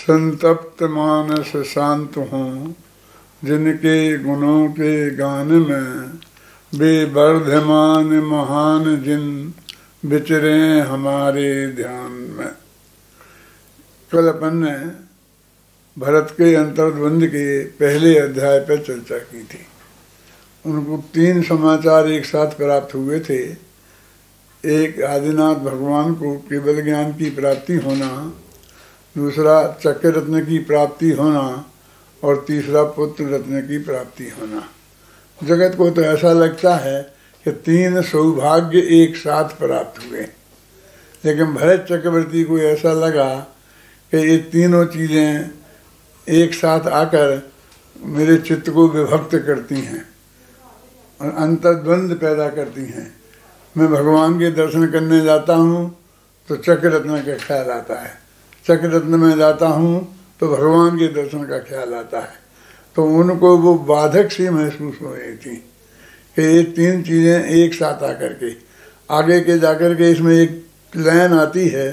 संतप्त मानस शांत हों, जिनके गुणों के गान में वे वर्धमान महान जिन विचरे हमारे ध्यान में। कल अपन ने भरत के अंतर्द्वंद के पहले अध्याय पर चर्चा की थी। उनको 3 समाचार एक साथ प्राप्त हुए थे। एक, आदिनाथ भगवान को केवल ज्ञान की प्राप्ति होना, दूसरा चक्र रत्न की प्राप्ति होना, और तीसरा पुत्र रत्न की प्राप्ति होना। जगत को तो ऐसा लगता है कि 3 सौभाग्य एक साथ प्राप्त हुए, लेकिन भरत चक्रवर्ती को ऐसा लगा कि ये तीनों चीज़ें एक साथ आकर मेरे चित्त को विभक्त करती हैं और अंतर्द्वंद पैदा करती हैं। मैं भगवान के दर्शन करने जाता हूँ तो चक्र रत्न का ख्याल आता है, चक्र रत्न में जाता हूँ तो भगवान के दर्शन का ख्याल आता है। तो उनको वो बाधक सी महसूस हो रही थी कि ये 3 चीज़ें एक साथ आकर के आगे के जाकर के इसमें एक लाइन आती है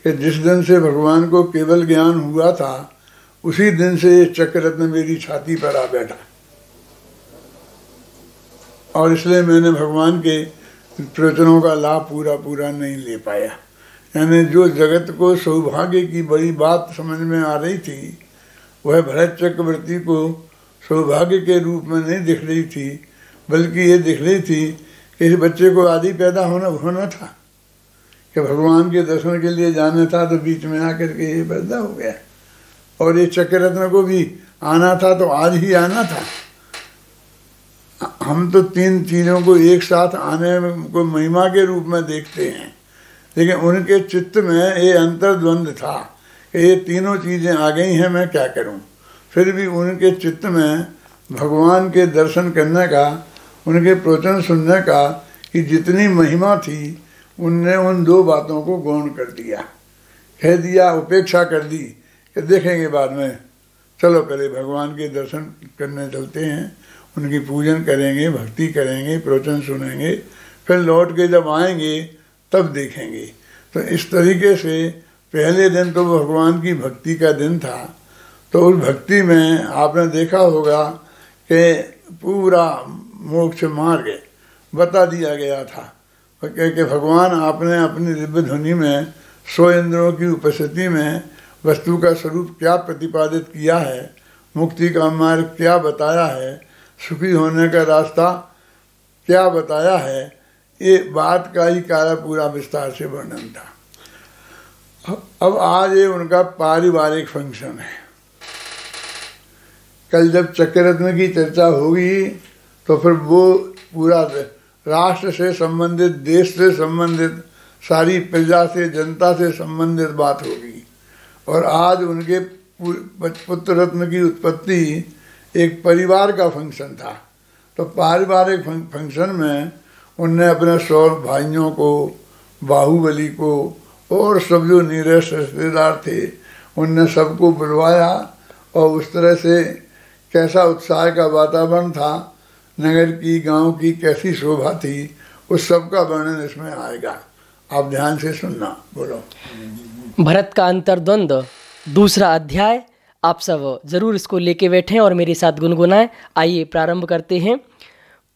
कि जिस दिन से भगवान को केवल ज्ञान हुआ था उसी दिन से ये चक्र रत्न मेरी छाती पर आ बैठा, और इसलिए मैंने भगवान के प्रवचनों का लाभ पूरा नहीं ले पाया। यानी जो जगत को सौभाग्य की बड़ी बात समझ में आ रही थी, वह भरत चक्रवर्ती को सौभाग्य के रूप में नहीं दिख रही थी, बल्कि ये दिख रही थी कि इस बच्चे को आदि पैदा होना था, कि भगवान के दर्शन के लिए जाना था, तो बीच में आकर के ये पैदा हो गया। और ये चक्र रत्न को भी आना था तो आज ही आना था। हम तो 3 चीज़ों को एक साथ आने को महिमा के रूप में देखते हैं, लेकिन उनके चित्त में ये अंतर्द्वंद था कि ये तीनों चीज़ें आ गई हैं, मैं क्या करूं। फिर भी उनके चित्त में भगवान के दर्शन करने का, उनके प्रवचन सुनने का कि जितनी महिमा थी, उनने उन 2 बातों को गौण कर दिया, कह दिया, उपेक्षा कर दी कि देखेंगे बाद में, चलो पहले भगवान के दर्शन करने चलते हैं, उनकी पूजन करेंगे, भक्ति करेंगे, प्रवचन सुनेंगे, फिर लौट के जब आएंगे तब देखेंगे। तो इस तरीके से पहले दिन तो भगवान की भक्ति का दिन था। तो उस भक्ति में आपने देखा होगा कि पूरा मोक्ष मार्ग बता दिया गया था, कि भगवान आपने अपनी दिव्य ध्वनि में 100 इंद्रियों की उपस्थिति में वस्तु का स्वरूप क्या प्रतिपादित किया है, मुक्ति का मार्ग क्या बताया है, सुखी होने का रास्ता क्या बताया है, ये बात का ही पूरा विस्तार से वर्णन था। अब आज ये उनका पारिवारिक फंक्शन है। कल जब चक्र रत्न की चर्चा होगी तो फिर वो पूरा राष्ट्र से संबंधित, देश से संबंधित, सारी प्रजा से, जनता से संबंधित बात होगी। और आज उनके पुत्र रत्न की उत्पत्ति एक परिवार का फंक्शन था। तो पारिवारिक फंक्शन में उनने अपने 100 भाइयों को, बाहुबली को और सब जो नीरस रिश्तेदार थे, उनने सबको बुलवाया। और उस तरह से कैसा उत्साह का वातावरण था, नगर की, गांव की कैसी शोभा थी, उस सब का वर्णन इसमें आएगा। आप ध्यान से सुनना। बोलो। भरत का अंतर्द्वंद 2 अध्याय। आप सब जरूर इसको लेके बैठें और मेरे साथ गुनगुनाएं। आइए प्रारंभ करते हैं।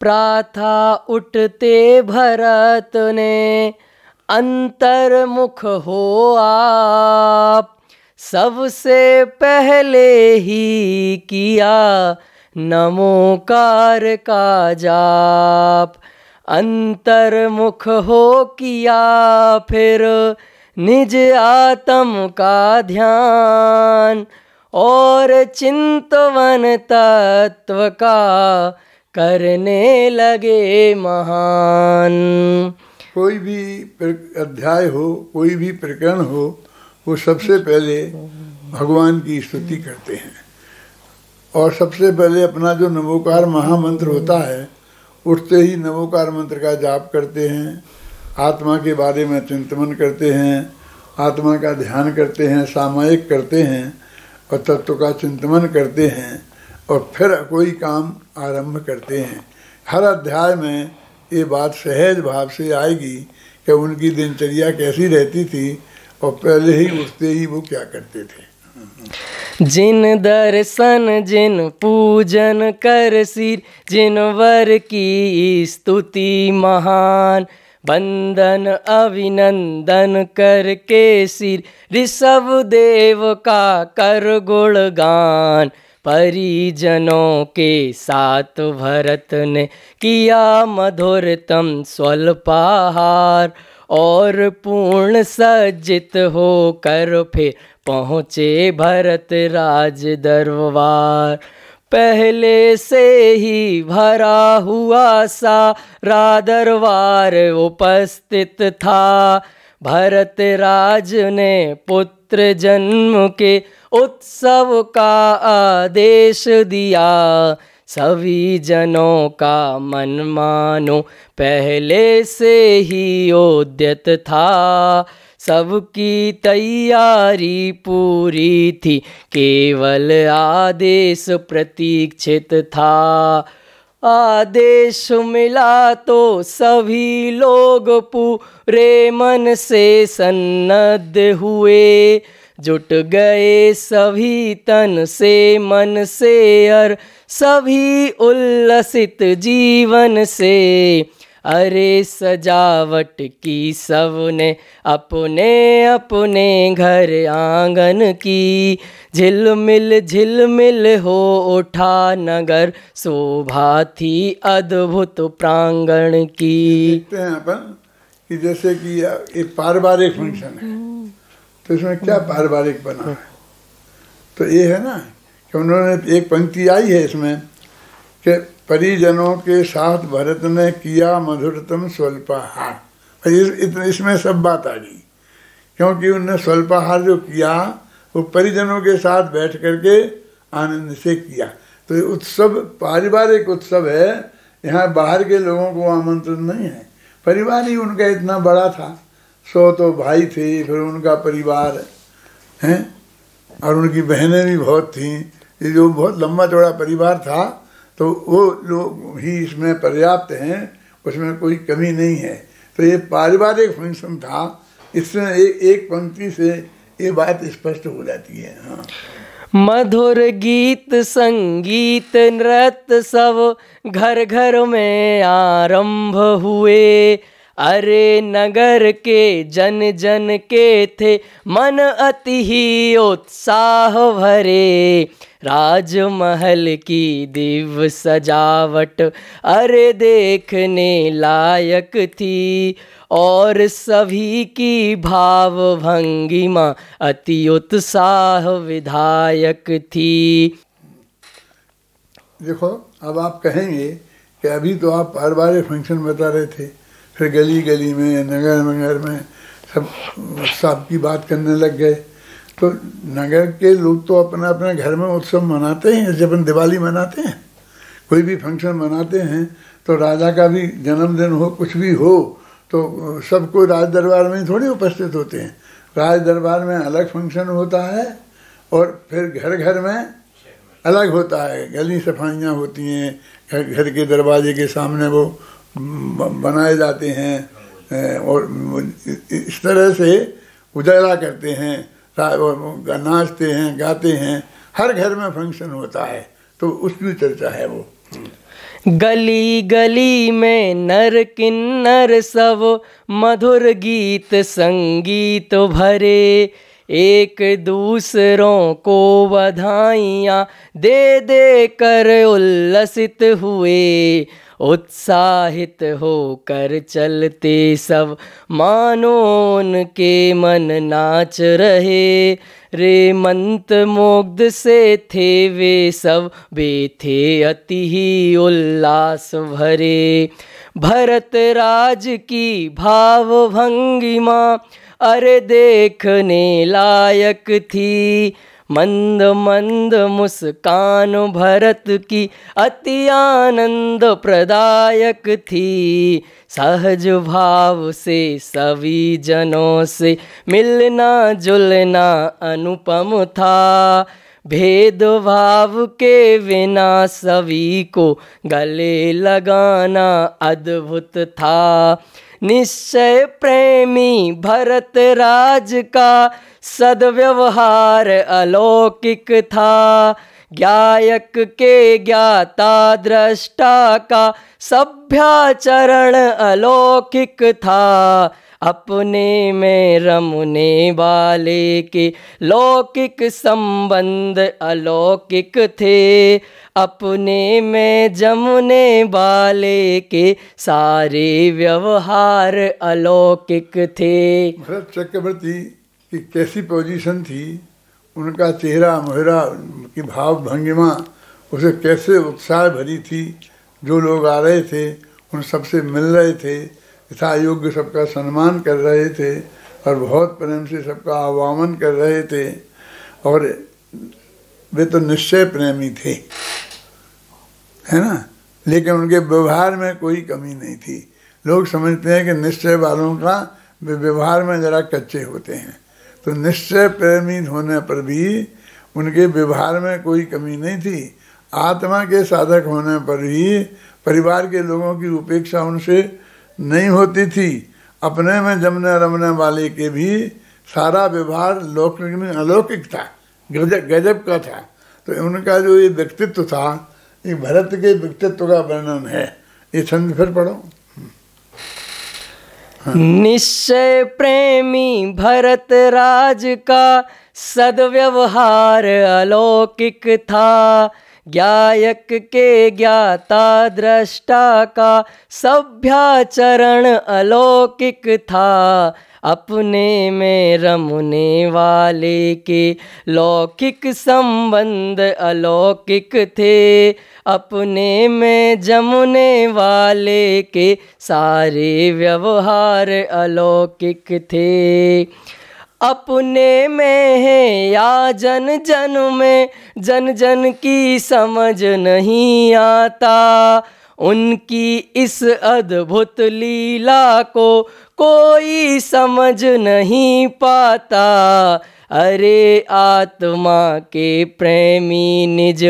प्राथा उठते भरत ने अंतर्मुख हो आप, सबसे पहले ही किया नमोकार का जाप। अंतर्मुख हो किया फिर निज आत्म का ध्यान, और चिंतवन तत्व का करने लगे महान। कोई भी अध्याय हो, कोई भी प्रकरण हो, वो सबसे पहले भगवान की स्तुति करते हैं। और सबसे पहले अपना जो नमोकार महामंत्र होता है, उठते ही नमोकार मंत्र का जाप करते हैं, आत्मा के बारे में चिंतन करते हैं, आत्मा का ध्यान करते हैं, सामायिक करते हैं और तत्व का चिंतन करते हैं, और फिर कोई काम आरंभ करते हैं। हर अध्याय में ये बात सहज भाव से आएगी कि उनकी दिनचर्या कैसी रहती थी और पहले ही उठते ही वो क्या करते थे। जिन दर्शन जिन पूजन कर सिर, जिन वर की स्तुति महान, वंदन अभिनंदन करके सिर, ऋषभ देव का कर गुणगान। परिजनों के साथ भरत ने किया मधुरतम स्वल्पाहार, और पूर्ण सज्जित होकर फिर पहुँचे भरत राज दरबार। पहले से ही भरा हुआ सारा दरबार उपस्थित था। भरत राज ने पुत्र जन्म के उत्सव का आदेश दिया। सभी जनों का मन मानो पहले से ही उद्यत था। सबकी तैयारी पूरी थी, केवल आदेश प्रतीक्षित था। आदेश मिला तो सभी लोग पूरे मन से सन्नद्ध हुए। जुट गए सभी तन से मन से, और सभी उल्लसित जीवन से। अरे सजावट की सबने अपने अपने घर आंगन की, झिलमिल झिलमिल हो उठा नगर, शोभा थी अद्भुत प्रांगण की। देखते हैं अपन कि जैसे कि एक पारिवारिक फंक्शन है, तो इसमें क्या पारिवारिक बना है, तो ये है ना कि उन्होंने एक पंक्ति आई है इसमें कि परिजनों के साथ भरत ने किया मधुरतम स्वल्पाहार। इसमें सब बात आ गई, क्योंकि उन्होंने स्वल्पाहार जो किया वो परिजनों के साथ बैठ करके आनंद से किया। तो ये उत्सव पारिवारिक उत्सव है, यहाँ बाहर के लोगों को आमंत्रण नहीं है। परिवार ही उनका इतना बड़ा था, 100 तो भाई थे, फिर उनका परिवार हैं, और उनकी बहनें भी बहुत थीं। ये जो बहुत लंबा चौड़ा परिवार था, तो वो लोग ही इसमें पर्याप्त हैं, उसमें कोई कमी नहीं है। तो ये पारिवारिक फंक्शन था। इसमें एक पंक्ति से ये बात स्पष्ट हो जाती है। हाँ। मधुर गीत संगीत नृत्य सब घर घर में आरंभ हुए। अरे नगर के जन जन के थे मन अति ही उत्साह भरे। राजमहल की दिव्य सजावट अरे देखने लायक थी, और सभी की भाव भंगिमा अति उत्साह विधायक थी। देखो, अब आप कहेंगे कि अभी तो आप पारिवारिक फंक्शन बता रहे थे, फिर गली गली में नगर नगर में सब उत्सव की बात करने लग गए। तो नगर के लोग तो अपना अपने घर में उत्सव मनाते हैं, जैसे अपन दिवाली मनाते हैं, कोई भी फंक्शन मनाते हैं। तो राजा का भी जन्मदिन हो, कुछ भी हो, तो सब कोई राज दरबार में थोड़ी उपस्थित होते हैं। राज दरबार में अलग फंक्शन होता है, और फिर घर घर में अलग होता है। गली सफाइयाँ होती हैं, घर के दरवाजे के सामने वो बनाए जाते हैं, और इस तरह से उजाला करते हैं, नाचते हैं, गाते हैं। हर घर में फंक्शन होता है, तो उसकी चर्चा है वो। गली गली में नर किन्नर सब मधुर गीत संगीत भरे। एक दूसरों को बधाइयाँ दे दे कर उल्लसित हुए। उत्साहित होकर चलते सब मानो उनके मन नाच रहे। रे मंत्रमुग्ध से थे वे सब, वे थे अति ही उल्लास भरे। भरत राज की भाव भंगिमा अरे देखने लायक थी। मंद मंद मुस्कान भरत की अति आनंद प्रदायक थी। सहज भाव से सभी जनों से मिलना जुलना अनुपम था। भेदभाव के बिना सभी को गले लगाना अद्भुत था। निश्चय प्रेमी भरत राज का सद्व्यवहार अलौकिक था। ज्ञायक के ज्ञाता दृष्टा का सभ्याचरण अलौकिक था। अपने में रमने वाले के लौकिक संबंध अलौकिक थे। अपने में जमने वाले के सारे व्यवहार अलौकिक थे। भरत चक्रवर्ती की कैसी पोजीशन थी, उनका चेहरा मोहरा की भाव भंगिमा उसे कैसे उत्साह भरी थी। जो लोग आ रहे थे उन सबसे मिल रहे थे, यथा योग्य सबका सम्मान कर रहे थे और बहुत प्रेम से सबका आह्वान कर रहे थे। और वे तो निश्चय प्रेमी थे, है ना, लेकिन उनके व्यवहार में कोई कमी नहीं थी। लोग समझते हैं कि निश्चय वालों का वे व्यवहार में जरा कच्चे होते हैं, तो निश्चय प्रेमी होने पर भी उनके व्यवहार में कोई कमी नहीं थी। आत्मा के साधक होने पर भी परिवार के लोगों की उपेक्षा उनसे नहीं होती थी। अपने में जमने रमने वाले के भी सारा व्यवहार लौकिक में अलौकिक था, गजब का था। तो उनका जो ये व्यक्तित्व था, ये भरत के व्यक्तित्व का वर्णन है। ये छंद फिर पढ़ो। निश्चय प्रेमी भरत राज का सद्व्यवहार अलौकिक था। ज्ञायक के ज्ञाता दृष्टा का सभ्याचरण अलौकिक था। अपने में रमने वाले के लौकिक संबंध अलौकिक थे। अपने में जमने वाले के सारे व्यवहार अलौकिक थे। अपने में है या जन जन में, जन जन की समझ नहीं आता। उनकी इस अद्भुत लीला को कोई समझ नहीं पाता। अरे आत्मा के प्रेमी निज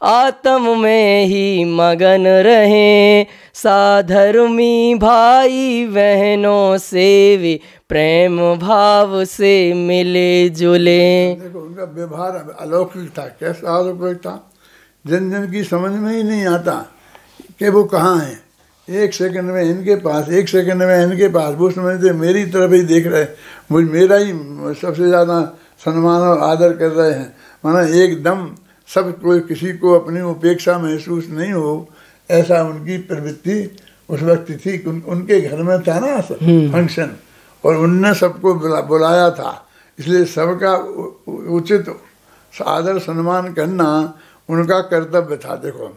आत्म में ही मगन रहें। साधर्मी भाई बहनों से भी प्रेम भाव से मिले जुले। देखो उनका व्यवहार अलौकिक था। कैसा अलौकिक था, जन जन की समझ में ही नहीं आता कि वो कहाँ हैं। एक सेकंड में इनके पास, एक सेकंड में इनके पास। वो समझते मेरी तरफ ही देख रहे, मुझे मेरा ही सबसे ज़्यादा सम्मान और आदर कर रहे हैं। माना एकदम सब कोई किसी को अपनी उपेक्षा महसूस नहीं हो, ऐसा उनकी प्रवृत्ति उस वक्त थी। उनके घर में था ना फंक्शन, और उनने सबको बुलाया था, इसलिए सबका उचित आदर सम्मान करना उनका कर्तव्य था। देखो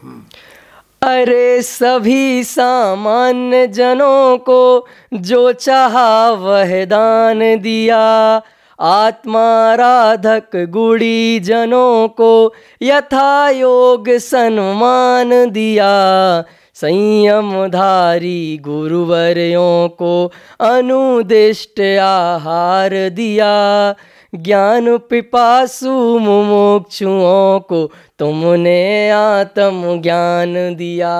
अरे सभी सामान्य जनों को जो चाहा वह दान दिया। आत्माराधक गुड़ी जनों को यथा योग सम्मान दिया। संयमधारी गुरुवर्यों को अनुदिष्ट आहार दिया। ज्ञान पिपासु मुमुक्षुओं को तुमने आत्म ज्ञान दिया।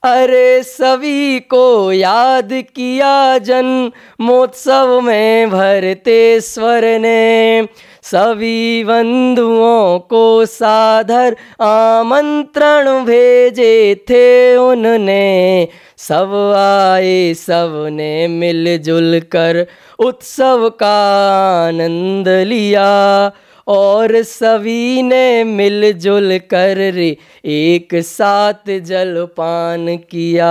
अरे सभी को याद किया जन्मोत्सव में भरतेश्वर ने। सभी बंधुओं को सादर आमंत्रण भेजे थे उनने। सब आए, सब ने मिलजुल कर उत्सव का आनंद लिया। और सभी ने मिलजुल कर एक साथ जलपान किया।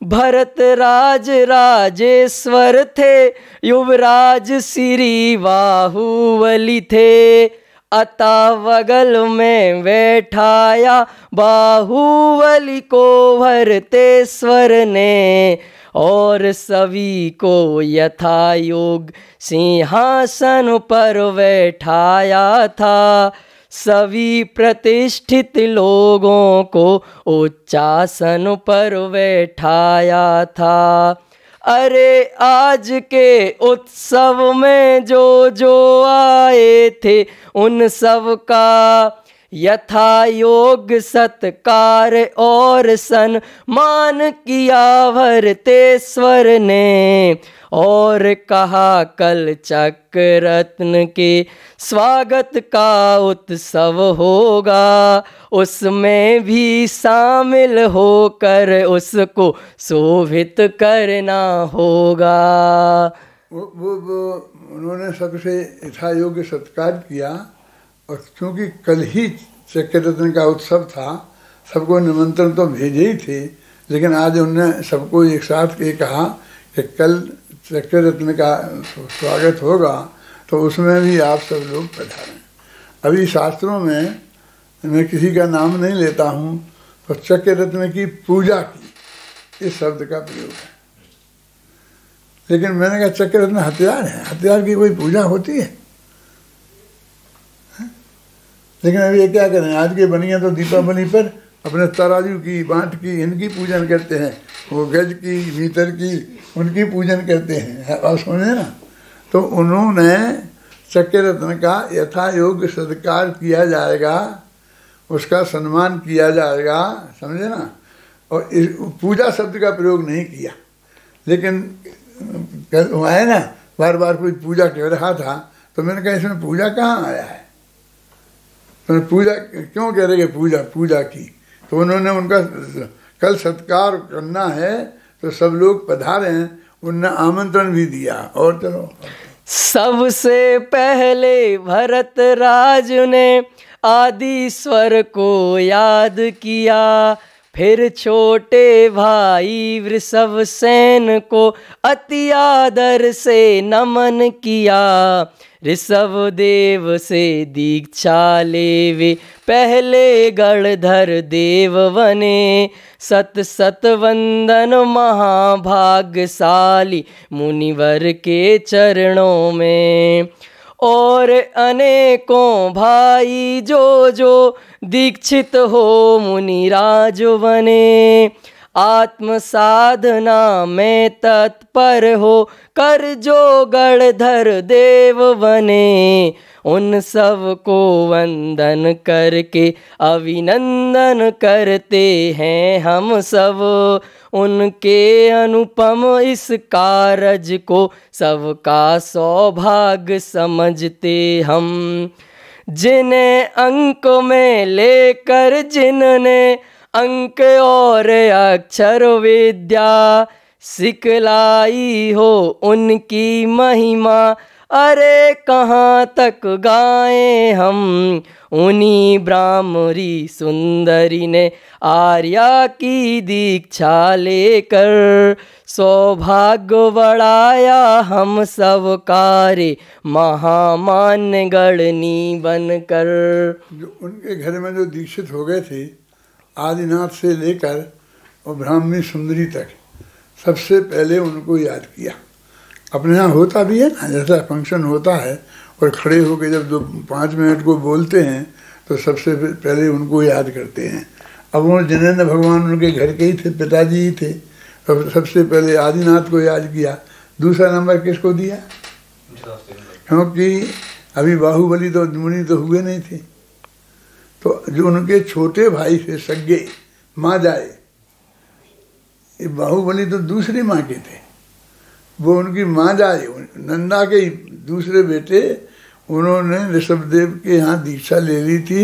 भरत राज राजेश्वर थे, युवराज श्री बाहुबली थे। अतः बगल में बैठाया बाहुबली को भरतेश्वर ने। और सभी को यथा योग सिंहासन पर बैठाया था। सभी प्रतिष्ठित लोगों को उच्चासन पर बैठाया था। अरे आज के उत्सव में जो जो आए थे उन सब का यथा योग सत्कार और सम्मान किया भरतेश्वर ने। और कहा कल चक्र रत्न के स्वागत का उत्सव होगा, उसमें भी शामिल होकर उसको शोभित करना होगा। वो उन्होंने सबसे यथा योग्य सत्कार किया, और क्योंकि कल ही चक्र रत्न का उत्सव था, सबको निमंत्रण तो भेजे ही थे, लेकिन आज उन्होंने सबको एक साथ ये कहा कि कल चक्र रत्न का स्वागत होगा, तो उसमें भी आप सब लोग पधारें। अभी शास्त्रों में मैं किसी का नाम नहीं लेता हूँ, तो चक्र रत्न की पूजा की इस शब्द का प्रयोग है। लेकिन मैंने कहा चक्र रत्न हथियार है, हथियार की कोई पूजा होती है? लेकिन अभी ये क्या करें, आज के बनिया तो दीपावली पर अपने तराजू की, बांट की, इनकी पूजन करते हैं, वो गज की, भीतर की, उनकी पूजन करते हैं। आप सुने ना, तो उन्होंने चक्र रत्न का यथा योग्य सत्कार किया जाएगा, उसका सम्मान किया जाएगा, समझे ना। और इस पूजा शब्द का प्रयोग नहीं किया, लेकिन है ना, बार बार कोई पूजा कर रहा था, तो मैंने कहा इसमें पूजा कहाँ आया है, तो पूजा क्यों कह रहे पूजा की। तो उन्होंने उनका कल सत्कार करना है, तो सब लोग पधारे हैं, उन्होंने आमंत्रण भी दिया। और चलो, सबसे पहले भरत राज ने आदिश्वर को याद किया, फिर छोटे भाई वृषभसेन को अति आदर से नमन किया। ऋषभदेव से दीक्षा लेवे पहले गणधर देव बने, सत सत वंदन महाभाग्यशाली मुनिवर के चरणों में। और अनेकों भाई जो दीक्षित हो मुनिराज बने, आत्म साधना में तत्पर हो कर जो गणधर देव बने। उन सब को वंदन करके अभिनंदन करते हैं हम सब, उनके अनुपम इस कारज को सबका सौभाग्य समझते हम। जिन्हें अंक में लेकर जिनने अंक और अक्षर विद्या सिखलाई हो, उनकी महिमा अरे कहाँ तक गाएं हम। उन्हीं ब्राह्मणी सुंदरी ने आर्या की दीक्षा लेकर सौभाग्य बढ़ाया हम सब कार्य महामान्य गणनी बनकर। जो उनके घर में जो दीक्षित हो गए थे, आदिनाथ से लेकर और ब्राह्मणी सुंदरी तक, सबसे पहले उनको याद किया। अपने यहाँ होता भी है ना, जैसा फंक्शन होता है और खड़े होकर जब 5 मिनट को बोलते हैं, तो सबसे पहले उनको याद करते हैं। अब वो जिनेंद्र भगवान उनके घर के ही थे, पिताजी ही थे, तो सबसे पहले आदिनाथ को याद किया। दूसरा नंबर किसको दिया? क्योंकि अभी बाहुबली तो मुनि तो हुए नहीं थे, तो जो उनके छोटे भाई थे सगे माँ जाए, ये बाहुबली तो दूसरी माँ के थे, वो उनकी माँ जाए नंदा के दूसरे बेटे, उन्होंने ऋषभदेव के यहाँ दीक्षा ले ली थी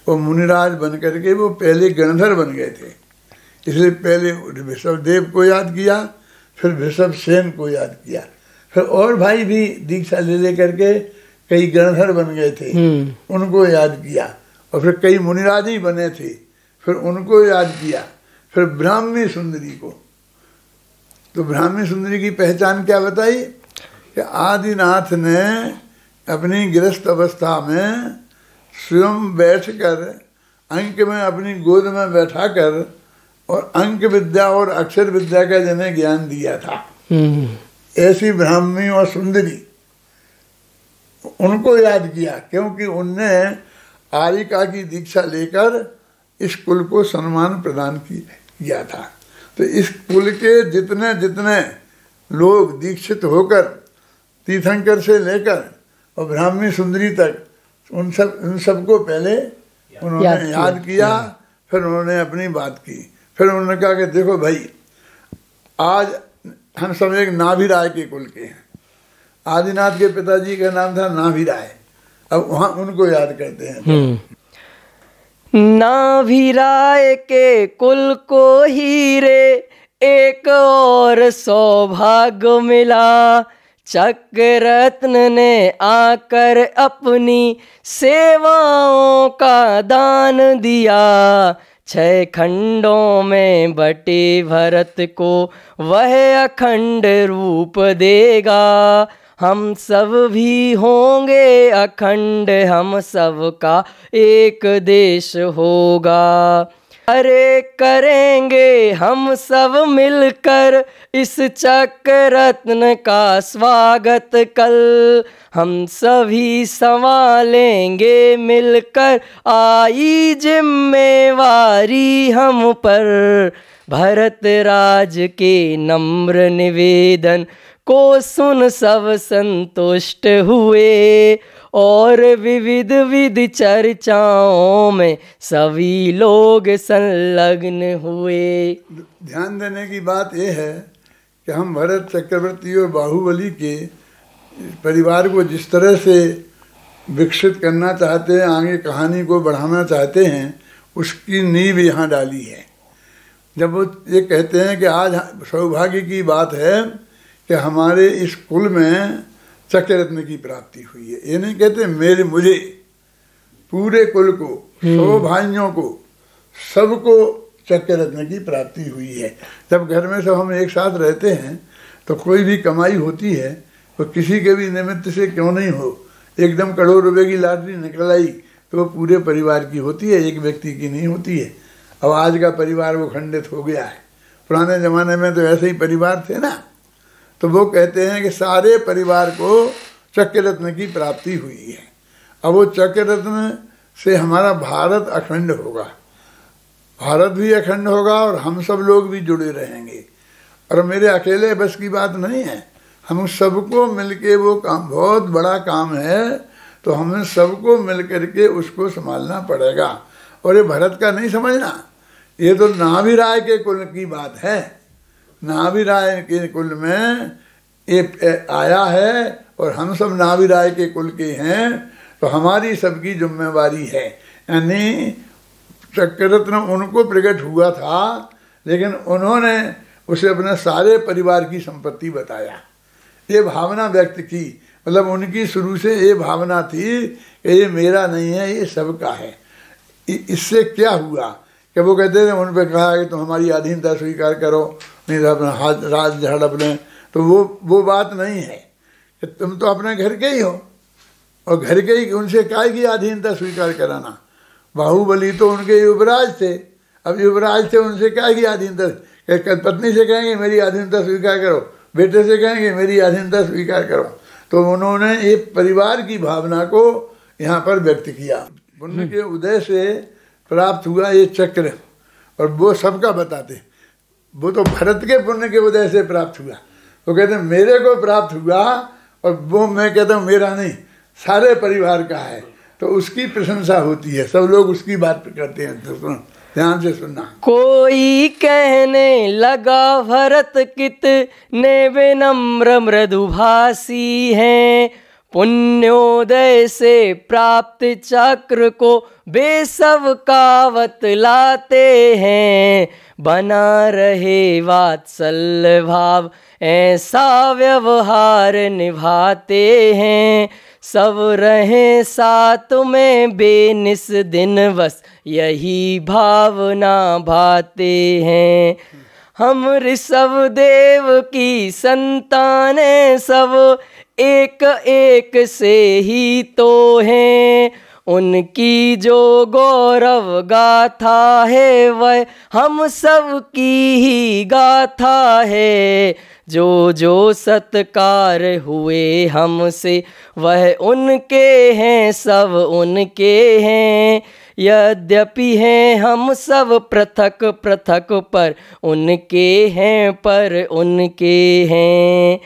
और मुनिराज बन करके वो पहले गणधर बन गए थे। इसलिए पहले ऋषभदेव को याद किया, फिर ऋषभसेन को याद किया, फिर और भाई भी दीक्षा ले करके कई गणधर बन गए थे, उनको याद किया, और फिर कई मुनिराज ही बने थे, फिर उनको याद किया, फिर ब्राह्मी सुंदरी को। तो ब्राह्मी सुंदरी की पहचान क्या बताई कि आदिनाथ ने अपनी गृहस्थ अवस्था में स्वयं बैठकर अंक में अपनी गोद में बैठाकर और अंक विद्या और अक्षर विद्या का जिन्हें ज्ञान दिया था, ऐसी ब्राह्मी और सुंदरी उनको याद किया, क्योंकि उनने आर्यिका की दीक्षा लेकर इस कुल को सम्मान प्रदान किया था। तो इस कुल के जितने जितने लोग दीक्षित होकर तीर्थंकर से लेकर और ब्राह्मी सुंदरी तक उन सबको पहले उन्होंने याद किया, फिर उन्होंने अपनी बात की। फिर उन्होंने कहा कि देखो भाई, आज हम सब एक नाभिराय के कुल के हैं। आदिनाथ के पिताजी का नाम था नाभिराय, अब वहाँ उनको याद करते हैं। नाभिराय के कुल को हीरे एक और सौभाग्य मिला, चक्ररत्न ने आकर अपनी सेवाओं का दान दिया। 6 खंडों में बटे भरत को वह अखंड रूप देगा। हम सब भी होंगे अखंड, हम सब का एक देश होगा। अरे करेंगे हम सब मिलकर इस चक्ररत्न का स्वागत कल। हम सभी संभालेंगे मिलकर आई जिम्मेवारी हम पर। भरत राज के नम्र निवेदन को सुन सब संतुष्ट हुए और विविध विधि चर्चाओं में सभी लोग संलग्न हुए। ध्यान देने की बात यह है कि हम भरत चक्रवर्ती और बाहुबली के परिवार को जिस तरह से विकसित करना चाहते हैं, आगे कहानी को बढ़ाना चाहते हैं, उसकी नींव यहाँ डाली है। जब वो ये कहते हैं कि आज सौभाग्य की बात है कि हमारे इस कुल में चक्ररत्न की प्राप्ति हुई है, ये नहीं कहते मुझे, पूरे कुल को, 100 भाइयों को, सबको चक्ररत्न की प्राप्ति हुई है। जब घर में सब हम एक साथ रहते हैं तो कोई भी कमाई होती है तो किसी के भी निमित्त से क्यों नहीं हो, एकदम करोड़ रुपए की लॉटरी निकल आई तो वो पूरे परिवार की होती है, एक व्यक्ति की नहीं होती है। अब आज का परिवार वो खंडित हो गया है, पुराने ज़माने में तो ऐसे ही परिवार थे ना। तो वो कहते हैं कि सारे परिवार को चक्ररत्न की प्राप्ति हुई है। अब वो चक्ररत्न से हमारा भारत अखंड होगा, भारत भी अखंड होगा और हम सब लोग भी जुड़े रहेंगे। और मेरे अकेले बस की बात नहीं है, हम सबको मिलके, वो काम बहुत बड़ा काम है, तो हमें सबको मिल करके उसको संभालना पड़ेगा। और ये भरत का नहीं समझना, ये तो नाभिराय के कुल की बात है। नाभिराय के कुल में ये आया है और हम सब नाभिराय के कुल के हैं, तो हमारी सबकी जिम्मेवारी है। यानी चक्ररत्न उनको प्रकट हुआ था, लेकिन उन्होंने उसे अपने सारे परिवार की संपत्ति बताया, ये भावना व्यक्त की। मतलब उनकी शुरू से ये भावना थी कि ये मेरा नहीं है, ये सबका है। इससे क्या हुआ कि वो कहते थे, उन पर कहा कि तुम हमारी अधीनता स्वीकार करो, नहीं तो अपना हाथ राज झड़प लें। तो वो बात नहीं है कि तुम तो अपने घर के ही हो, और घर के ही, उनसे काय की अधीनता स्वीकार कराना। बाहुबली तो उनके युवराज थे, अब युवराज थे, उनसे काय की अधीनता, पत्नी से कहेंगे मेरी अधीनता स्वीकार करो, बेटे से कहेंगे मेरी अधीनता स्वीकार करो। तो उन्होंने ये परिवार की भावना को यहाँ पर व्यक्त किया। पुण्य के उदय से प्राप्त हुआ ये चक्र, और वो सबका बताते, वो तो भरत के पुण्य के उदय से प्राप्त हुआ। वो कहते हैं मेरे को प्राप्त हुआ, और वो मैं कहता हूँ मेरा नहीं, सारे परिवार का है, तो उसकी प्रशंसा होती है, सब लोग उसकी बात करते हैं। तो ध्यान से सुनना। कोई कहने लगा भरत कितने विनम्र मृदुभाषी हैं, पुण्योदय से प्राप्त चक्र को बेसब कावत लाते हैं। बना रहे वात्सल्य भाव ऐसा व्यवहार निभाते हैं, सब रहे साथ में बेनिस दिन बस यही भावना भाते हैं। हम ऋषभ देव की संतानें सब एक एक से ही तो हैं, उनकी जो गौरव गाथा है वह हम सब की ही गाथा है। जो जो सत्कार हुए हमसे वह उनके हैं, सब उनके हैं। यद्यपि हैं हम सब पृथक पृथक पर उनके हैं, पर उनके हैं।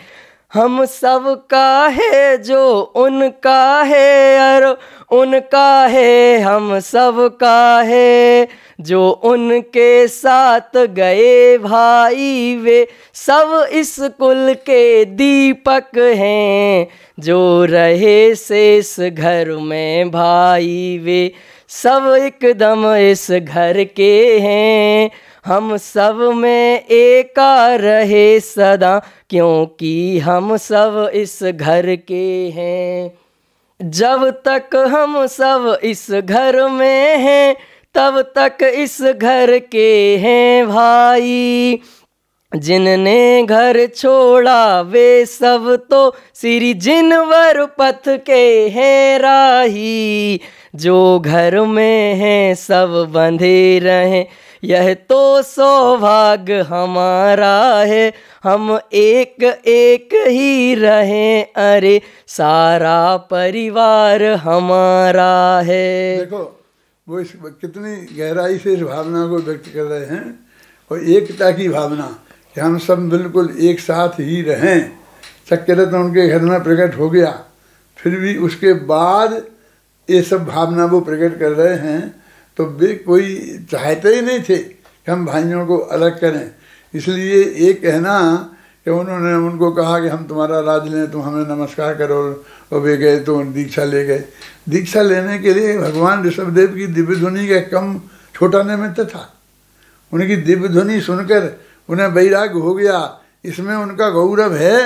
हम सबका है जो उनका है, और उनका है हम सबका है। जो उनके साथ गए भाई वे सब इस कुल के दीपक हैं। जो रहे शेष घर में भाई वे सब एकदम इस घर के हैं। हम सब में एका रहे सदा, क्योंकि हम सब इस घर के हैं। जब तक हम सब इस घर में हैं, तब तक इस घर के हैं भाई। जिनने घर छोड़ा वे सब तो श्री जिनवर पथ के हैं राही। जो घर में हैं सब बंधे रहें, यह तो सौभाग्य हमारा है। हम एक एक ही रहें, अरे सारा परिवार हमारा है। देखो वो कितनी गहराई से इस भावना को व्यक्त कर रहे हैं, और एकता की भावना कि हम सब बिल्कुल एक साथ ही रहें। सत्यरत्न उनके घर में प्रकट हो गया, फिर भी उसके बाद ये सब भावना वो प्रकट कर रहे हैं। तो वे कोई चाहते ही नहीं थे कि हम भाइयों को अलग करें। इसलिए ये कहना कि उन्होंने उनको कहा कि हम तुम्हारा राज लें, तुम हमें नमस्कार करो, और वे गए तो दीक्षा ले गए। दीक्षा लेने के लिए भगवान ऋषभदेव की दिव्य ध्वनि का कम छोटा निमित्त था। उनकी दिव्य ध्वनि सुनकर उन्हें वैराग्य हो गया। इसमें उनका गौरव है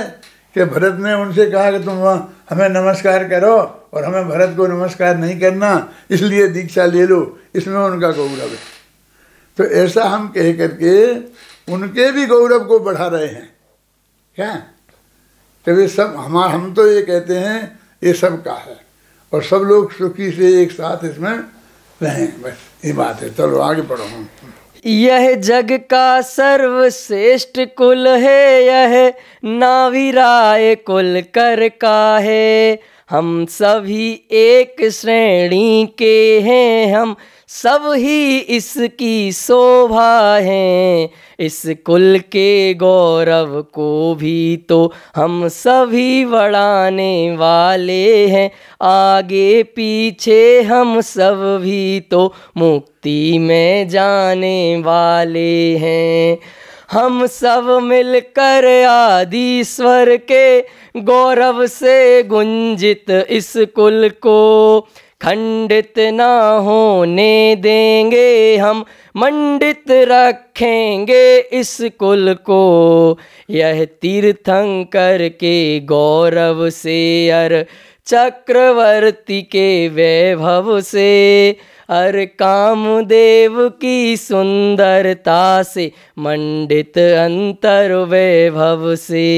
कि भरत ने उनसे कहा कि तुम हमें नमस्कार करो, और हमें भरत को नमस्कार नहीं करना, इसलिए दीक्षा ले लो। इसमें उनका गौरव है। तो ऐसा हम कह करके उनके भी गौरव को बढ़ा रहे हैं। क्या कभी सब हम तो ये कहते हैं ये सब का है, और सब लोग सुखी से एक साथ इसमें रहें, बस ये बात है। चलो आगे पढ़ो। यह जग का सर्वश्रेष्ठ कुल है, यह नाविराय कुल कर का है। हम सभी एक श्रेणी के हैं, हम सब ही इसकी शोभा हैं। इस कुल के गौरव को भी तो हम सभी बढ़ाने वाले हैं। आगे पीछे हम सब भी तो मुक्ति में जाने वाले हैं। हम सब मिलकर आदि स्वर के गौरव से गुंजित इस कुल को खंडित ना होने देंगे। हम मंडित रखेंगे इस कुल को। यह तीर्थंकर के गौरव से, अर चक्रवर्ती के वैभव से, अर कामदेव की सुंदरता से, मंडित अंतर वैभव से।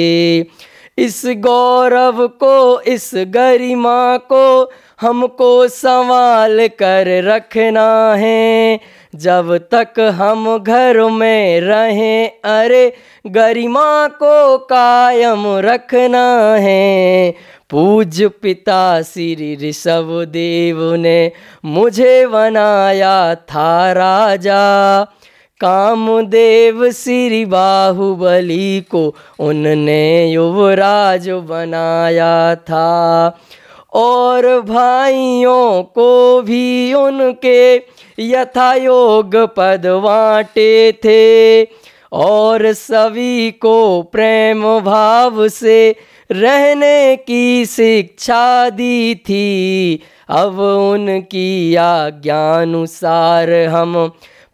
इस गौरव को, इस गरिमा को हमको संभाल कर रखना है। जब तक हम घर में रहें, अरे गरिमा को कायम रखना है। पूज्य पिता श्री ऋषभदेव ने मुझे बनाया था राजा। कामदेव श्री बाहुबली को उनने युवराज बनाया था। और भाइयों को भी उनके यथा योग पद बांटे थे, और सभी को प्रेम भाव से रहने की शिक्षा दी थी। अब उनकी आज्ञानुसार हम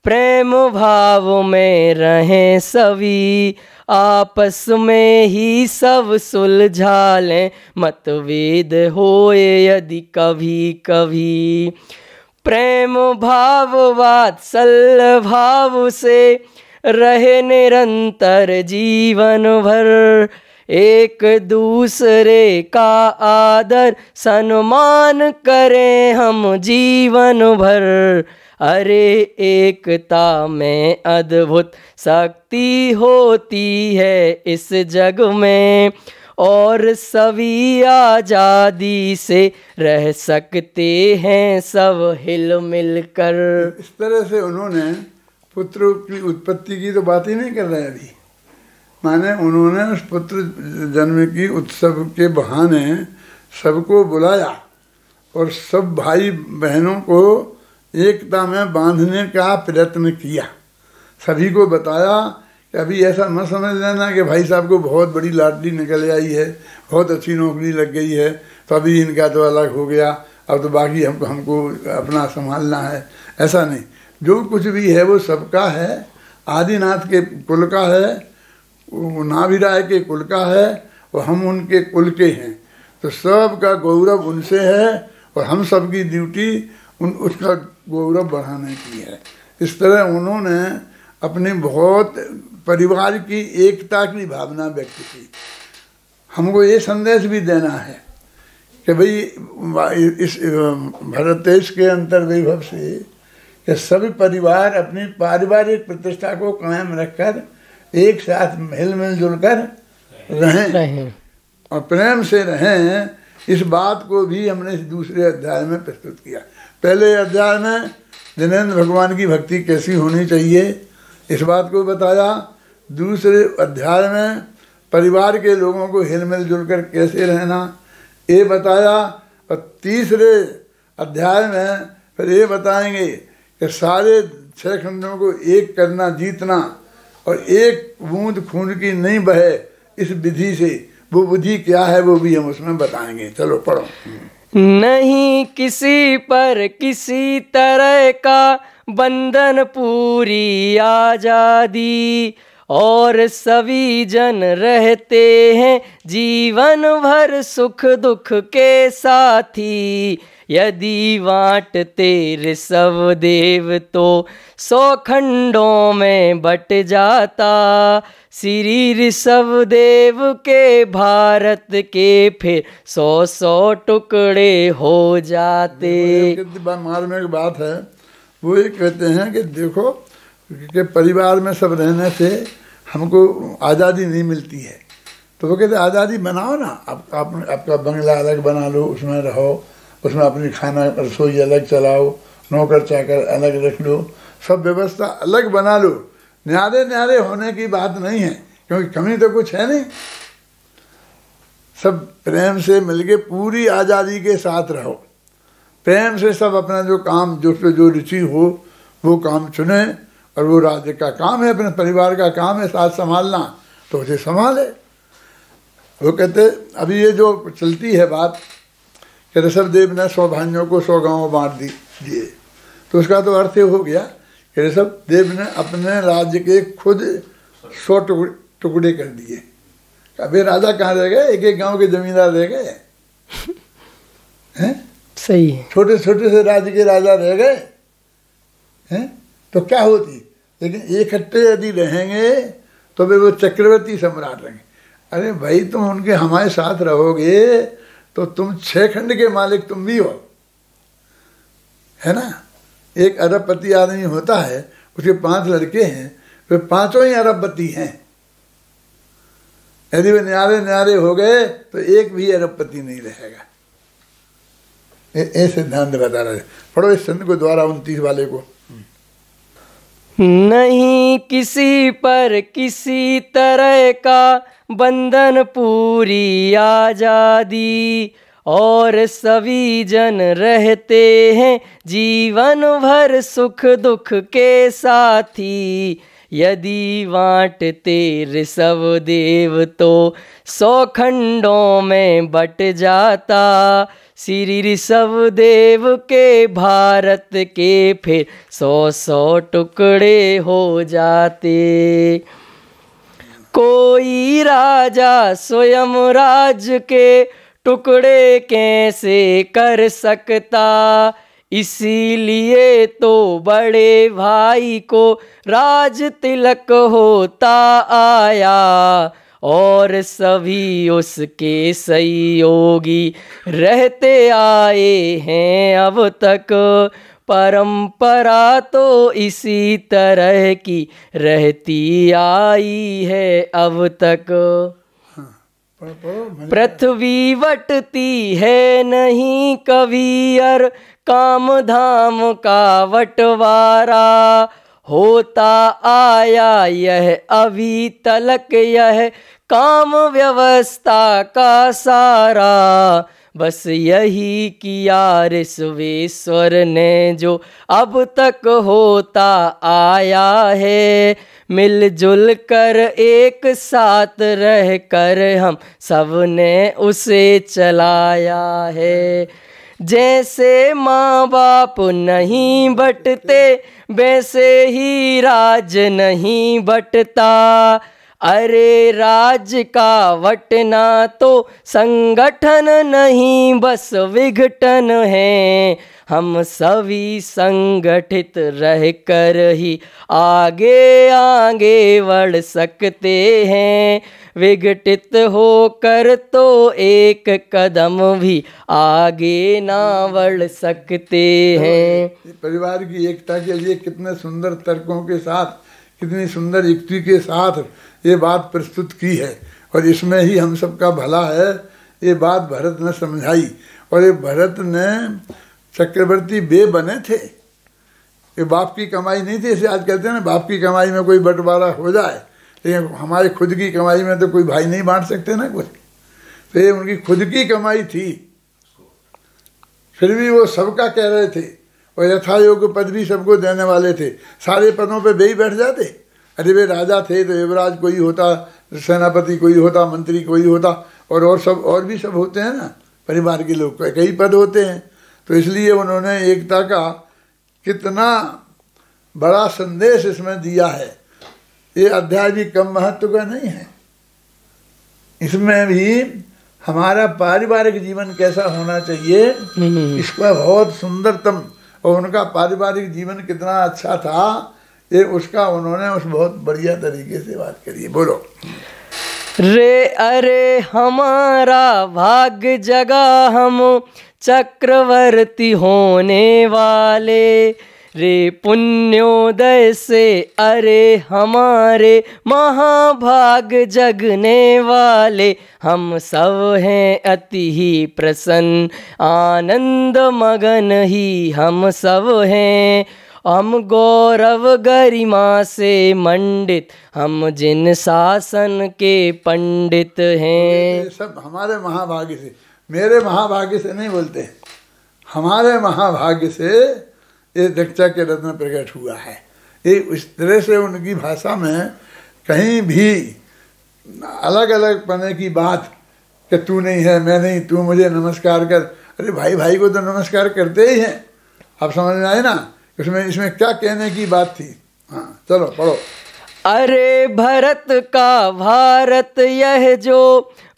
प्रेम भाव में रहें सभी। आपस में ही सब सुलझा लें, मतभेद होए यदि कभी कभी। प्रेम भाव वात्सल्य भाव से रहे निरंतर जीवन भर। एक दूसरे का आदर सम्मान करें हम जीवन भर। अरे एकता में अद्भुत शक्ति होती है इस जग में, और सभी आजादी से रह सकते हैं सब हिल मिल कर। इस तरह से उन्होंने पुत्र की उत्पत्ति की तो बात ही नहीं कर रहे अभी, माने उन्होंने उस पुत्र जन्म की उत्सव के बहाने सबको बुलाया और सब भाई बहनों को एकता में बांधने का प्रयत्न किया। सभी को बताया कि अभी ऐसा मत समझ लेना कि भाई साहब को बहुत बड़ी लॉटरी निकल आई है, बहुत अच्छी नौकरी लग गई है, तो अभी इनका तो अलग हो गया, अब तो बाकी हमको अपना संभालना है। ऐसा नहीं, जो कुछ भी है वो सबका है, आदिनाथ के कुल का है, नाभिराय के कुल का है और हम उनके कुल के हैं, तो सब का गौरव उनसे है और हम सब की ड्यूटी उसका गौरव बढ़ाने की है। इस तरह उन्होंने अपनी बहुत परिवार की एकता की भावना व्यक्त की। हमको ये संदेश भी देना है कि भाई इस भारत देश के अंतर वैभव से कि सभी परिवार अपनी पारिवारिक प्रतिष्ठा को कायम रखकर एक साथ मिल जुल कर रहें और प्रेम से रहें। इस बात को भी हमने दूसरे अध्याय में प्रस्तुत किया। पहले अध्याय में जिनेंद्र भगवान की भक्ति कैसी होनी चाहिए इस बात को बताया, दूसरे अध्याय में परिवार के लोगों को हिलमिल जुलकर कैसे रहना ये बताया, और तीसरे अध्याय में फिर ये बताएंगे कि सारे 6 खंडों को एक करना, जीतना, और एक बूंद खून की नहीं बहे इस विधि से, वो विधि क्या है वो भी हम उसमें बताएंगे। चलो पढ़ो। नहीं किसी पर किसी तरह का बंधन, पूरी आजादी, और सभी जन रहते हैं जीवन भर सुख दुख के साथी। यदि बांटते ऋषभ देव तो 100 खंडों में बट जाता। श्री ऋषभ देव के भारत के फिर 100 टुकड़े हो जाते। मारने की बात है, वो ये कहते हैं कि देखो कि परिवार में सब रहने से हमको आज़ादी नहीं मिलती है, तो वो कहते आज़ादी बनाओ ना, आपका बंगला अलग बना लो, उसमें रहो, उसमें अपनी खाना रसोई अलग चलाओ, नौकर चाकर अलग रख लो, सब व्यवस्था अलग बना लो। न्यारे न्यारे होने की बात नहीं है, क्योंकि कमी तो कुछ है नहीं। सब प्रेम से मिलके पूरी आज़ादी के साथ रहो, प्रेम से सब अपना जो काम जो रुचि हो वो काम चुने, और वो राज्य का काम है, अपने परिवार का काम है साथ संभालना, तो उसे संभाले। वो कहते अभी ये जो चलती है बात कि ऋषभ देव ने 100 भाइयों को 100 गाँव बांट दिए, तो उसका तो अर्थ हो गया कि ऋषभ देव ने अपने राज्य के खुद 100 टुकड़े कर दिए। अबे राजा कहाँ रह गए, एक एक गांव के जमींदार रह गए हैं, सही है, छोटे छोटे से राज्य के राजा रह गए हैं, तो क्या होती। लेकिन इकट्ठे यदि रहेंगे तो वे वो चक्रवर्ती सम्राट रहेंगे। अरे भाई तुम उनके हमारे साथ रहोगे तो तुम 6 खंड के मालिक तुम भी हो, है ना। एक अरबपति आदमी होता है, उसके 5 लड़के हैं, वे 5 ही अरबपति हैं। यदि वे न्यारे न्यारे हो गए तो एक भी अरबपति नहीं रहेगा। ये सिद्धांत बता रहे। पढ़ो इस संत को द्वारा 29 वाले को। नहीं किसी पर किसी तरह का बंधन, पूरी आजादी, और सभी जन रहते हैं जीवन भर सुख दुख के साथी। यदि बांटते ऋषभ देव तो 100 खंडों में बट जाता। श्री ऋषभ देव के भारत के फिर 100 टुकड़े हो जाते। कोई राजा स्वयं राज्य के टुकड़े कैसे कर सकता, इसीलिए तो बड़े भाई को राज तिलक होता आया, और सभी उसके सहयोगी रहते आए हैं अब तक। परंपरा तो इसी तरह की रहती आई है अब तक। पृथ्वी बटती है नहीं कभी, और काम धाम का बंटवारा होता आया यह अभी तलक यह काम व्यवस्था का सारा। बस यही किया ऋषवेश्वर ने जो अब तक होता आया है। मिलजुल कर एक साथ रह कर हम सब ने उसे चलाया है। जैसे माँ बाप नहीं बटते वैसे ही राज नहीं बटता। अरे राज का वटना तो संगठन नहीं बस विघटन है। हम सभी संगठित रह कर ही आगे आगे बढ़ सकते हैं। विघटित होकर तो एक कदम भी आगे ना बढ़ सकते हैं। परिवार की एकता के लिए कितने सुंदर तर्कों के साथ, कितनी सुंदर युक्ति के साथ ये बात प्रस्तुत की है, और इसमें ही हम सबका भला है। ये बात भरत ने समझाई, और ये भरत ने चक्रवर्ती बे बने थे। ये बाप की कमाई नहीं थी, ऐसे आज कहते हैं ना बाप की कमाई में कोई बंटवारा हो जाए, लेकिन हमारे खुद की कमाई में तो कोई भाई नहीं बांट सकते ना कुछ। तो ये उनकी खुद की कमाई थी, फिर भी वो सबका कह रहे थे, और यथायोग्य पद भी सबको देने वाले थे। सारे पदों पे वे बैठ जाते। अरे वे राजा थे तो युवराज कोई होता, सेनापति कोई होता, मंत्री कोई होता, और सब और भी सब होते हैं ना परिवार के लोग, कई पद होते हैं। तो इसलिए उन्होंने एकता का कितना बड़ा संदेश इसमें दिया है। ये अध्याय भी कम महत्व का नहीं है। इसमें भी हमारा पारिवारिक जीवन कैसा होना चाहिए इसका बहुत सुंदरतम, और उनका पारिवारिक जीवन कितना अच्छा था ये उसका उन्होंने उस बहुत बढ़िया तरीके से बात करी है। बोलो। रे अरे हमारा भाग्य जगा हम चक्रवर्ती होने वाले। रे पुण्योदय से अरे हमारे महाभाग जगने वाले। हम सब हैं अति ही प्रसन्न आनंद मगन ही हम सब हैं। हम गौरव गरिमा से मंडित हम जिन शासन के पंडित हैं। सब हमारे महाभाग्य से, मेरे महाभाग्य से नहीं बोलते, हमारे महाभाग्य से ये दीक्षा के रत्न प्रकट हुआ है। ये इस तरह से उनकी भाषा में कहीं भी अलग अलग पने की बात कि तू नहीं है मैं नहीं, तू मुझे नमस्कार कर। अरे भाई भाई को तो नमस्कार करते ही हैं। आप समझ में आए ना इसमें क्या कहने की बात थी। हाँ चलो पढ़ो। अरे भरत का भारत यह जो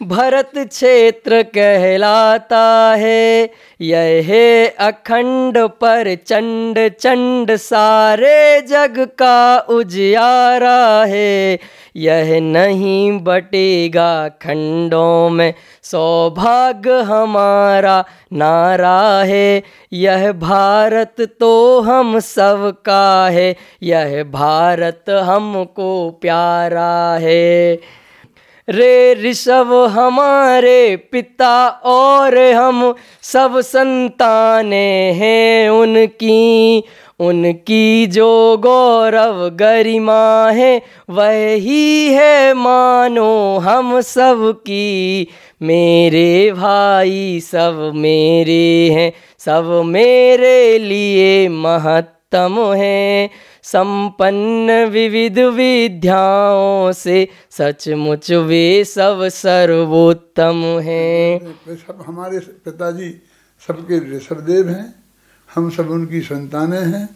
भरत क्षेत्र कहलाता है। यह है अखंड पर चंड चंड सारे जग का उजियारा है। यह नहीं बटेगा खंडों में सौभाग्य हमारा नारा है। यह भारत तो हम सब का है, यह भारत हमको प्यारा है। रे ऋषभ हमारे पिता और हम सब संतानें हैं उनकी। उनकी जो गौरव गरिमा है वही है मानो हम सब की। मेरे भाई सब मेरे हैं, सब मेरे लिए महत्तम हैं। संपन्न विविध विद्याओं से सचमुच वे सब सर्वोत्तम हैं। सब हमारे पिताजी सबके ऋषभदेव हैं, हम सब उनकी संतानें हैं,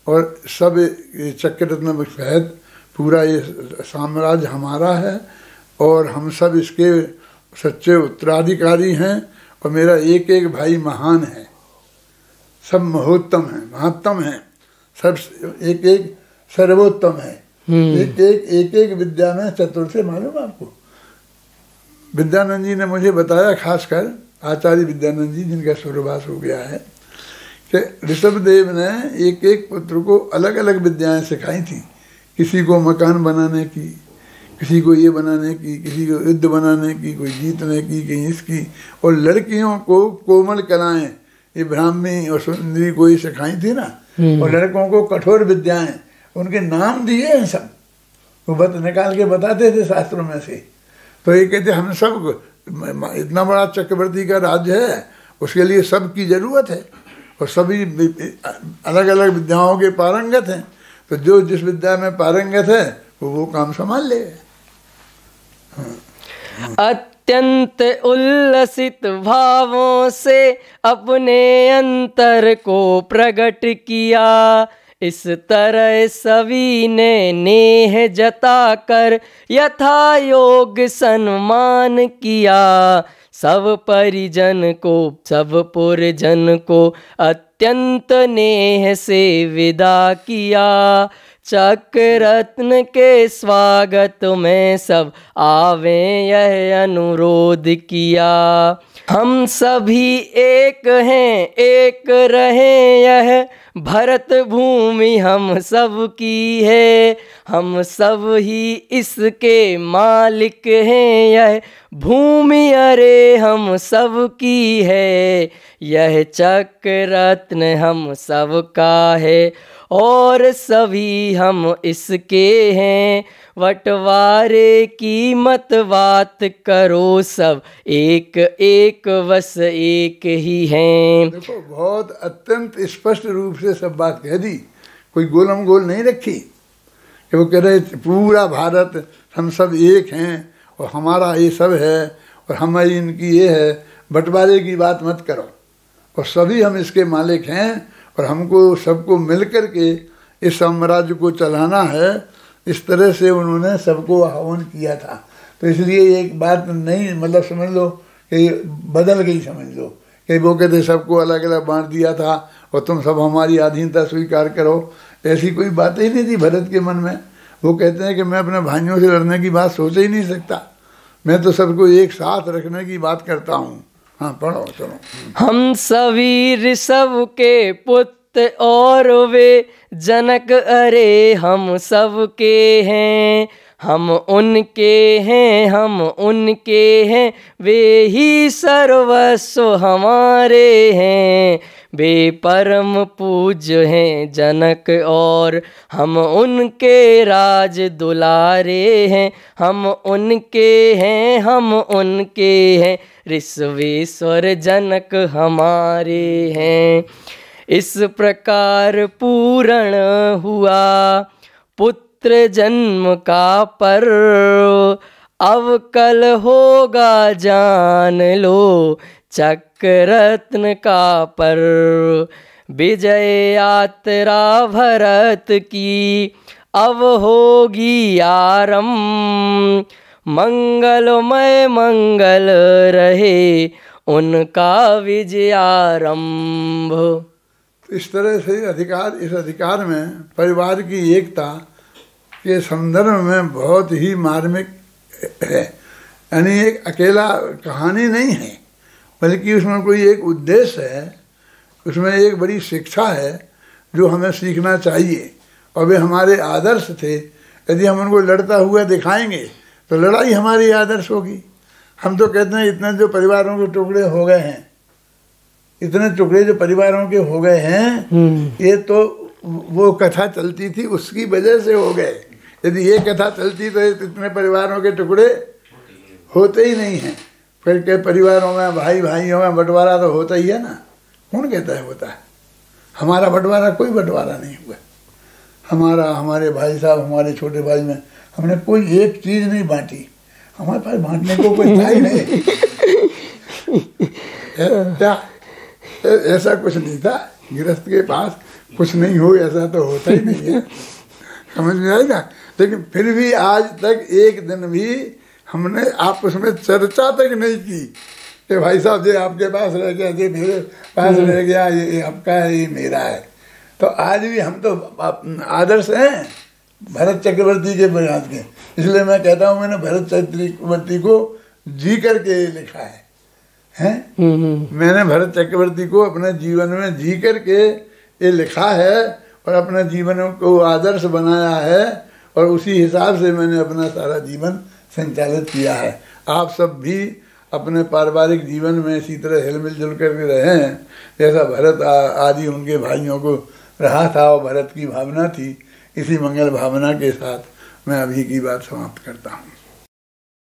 और सब ये चक्ररत्न सहित पूरा ये साम्राज्य हमारा है, और हम सब इसके सच्चे उत्तराधिकारी हैं। और मेरा एक एक भाई महान है, सब महोत्तम है, महत्तम है, सब एक एक सर्वोत्तम है। एक एक विद्या में चतुर्थ मालूम आपको। विद्यानंद जी ने मुझे बताया, खासकर आचार्य विद्यानंद जी जिनका स्वर्गवास हो गया है, कि ऋषभदेव ने एक एक पुत्र को अलग अलग विद्याएं सिखाई थी। किसी को मकान बनाने की, किसी को ये बनाने की, किसी को युद्ध बनाने की, कोई जीतने की, कहीं इसकी। और लड़कियों को कोमल कलाएं, ये ब्राह्मी और सुंदरी को ये सिखाई थी ना। और लड़कों को कठोर विद्याएं, उनके नाम दिए हैं सब, वो निकाल के बताते थे शास्त्रों में से। तो ये कहते हम सब, इतना बड़ा चक्रवर्ती का राज्य है, उसके लिए सबकी जरूरत है, और सभी अलग अलग विद्याओं के पारंगत हैं, तो जो जिस विद्या में पारंगत है वो काम संभाल ले। अत्यंत उल्लसित भावों से अपने अंतर को प्रकट किया, इस तरह सभी ने नेह जताकर यथा योग सम्मान किया। सब परिजन को, सब पुरजन को अत्यंत नेह से विदा किया। चक्ररत्न के स्वागत में सब आवे यह अनुरोध किया। हम सभी एक हैं, एक रहें, यह भरत भूमि हम सब की है। हम सब ही इसके मालिक हैं, यह भूमि अरे हम सब की है। यह चक्ररत्न हम सब का है और सभी हम इसके हैं। बंटवारे की मत बात करो, सब एक एक बस एक ही हैं। देखो बहुत अत्यंत स्पष्ट रूप से सब बात कह दी, कोई गोलम गोल नहीं रखी कि वो कह रहे पूरा भारत हम सब एक हैं और हमारा ये सब है और हमारी इनकी ये है। बंटवारे की बात मत करो, और सभी हम इसके मालिक हैं और हमको सबको मिल कर के इस साम्राज्य को चलाना है। इस तरह से उन्होंने सबको आह्वान किया था। तो इसलिए एक बात नहीं, मतलब समझ लो कि बदल गई, समझ लो कि वो कहते सबको अलग अलग बांट दिया था और तुम सब हमारी अधीनता स्वीकार करो, ऐसी कोई बात ही नहीं थी भरत के मन में। वो कहते हैं कि मैं अपने भाइयों से लड़ने की बात सोच ही नहीं सकता, मैं तो सबको एक साथ रखने की बात करता हूँ। हाँ पढ़ो चलो। हम सभी ऋषभ के पुत्र और वे जनक अरे हम सब के हैं। हम उनके हैं, हम उनके हैं, वे ही सर्वस्व हमारे हैं। वे परम पूज्य हैं जनक और हम उनके राज दुलारे हैं। हम उनके हैं, हम उनके हैं, ऋषवेश्वर जनक हमारे हैं। इस प्रकार पूर्ण हुआ पुत्र जन्म का पर्व, अब कल होगा जान लो चक्ररत्न का पर्व। विजय यात्रा भरत की अब होगी आरंभ, मंगलमय मंगल रहे उनका विजयारंभ। इस तरह से इस अधिकार में परिवार की एकता के संदर्भ में बहुत ही मार्मिक है। यानी एक अकेला कहानी नहीं है, बल्कि उसमें कोई एक उद्देश्य है, उसमें एक बड़ी शिक्षा है जो हमें सीखना चाहिए, और वे हमारे आदर्श थे। यदि हम उनको लड़ता हुआ दिखाएंगे तो लड़ाई हमारी आदर्श होगी। हम तो कहते हैं इतने जो परिवारों के टुकड़े हो गए हैं, इतने टुकड़े जो परिवारों के हो गए हैं, ये तो वो कथा चलती थी उसकी वजह से हो गए। यदि ये कथा चलती तो इतने परिवारों के टुकड़े होते ही नहीं हैं। फिर के परिवारों में भाई भाइयों में बंटवारा तो होता ही है ना। कौन कहता है होता है? हमारा बंटवारा कोई बंटवारा नहीं हुआ। हमारा, हमारे भाई साहब, हमारे छोटे भाई में हमने कोई एक चीज नहीं बांटी। हमारे पास बांटने को कोई था ही नहीं। क्या ऐसा कुछ नहीं था। गृहस्थ के पास कुछ नहीं हो ऐसा तो होता ही नहीं है, समझ में आई ना। लेकिन फिर भी आज तक एक दिन भी हमने आपस में चर्चा तक नहीं की कि भाई साहब ये आपके पास रह गया, ये मेरे पास रह गया, ये आपका है, ये मेरा है। तो आज भी हम तो आदर्श हैं भरत चक्रवर्ती के प्रयास के। इसलिए मैं कहता हूँ मैंने भरत चक्रवर्ती को जी करके लिखा है। मैंने भरत चक्रवर्ती को अपने जीवन में जी करके ये लिखा है और अपने जीवन को आदर्श बनाया है, और उसी हिसाब से मैंने अपना सारा जीवन संचालित किया है। आप सब भी अपने पारिवारिक जीवन में इसी तरह हिलमिल जुल कर के रहे हैं जैसा भरत आदि उनके भाइयों को रहा था, और भरत की भावना थी इसी मंगल भावना के साथ मैं अभी की बात समाप्त करता हूँ।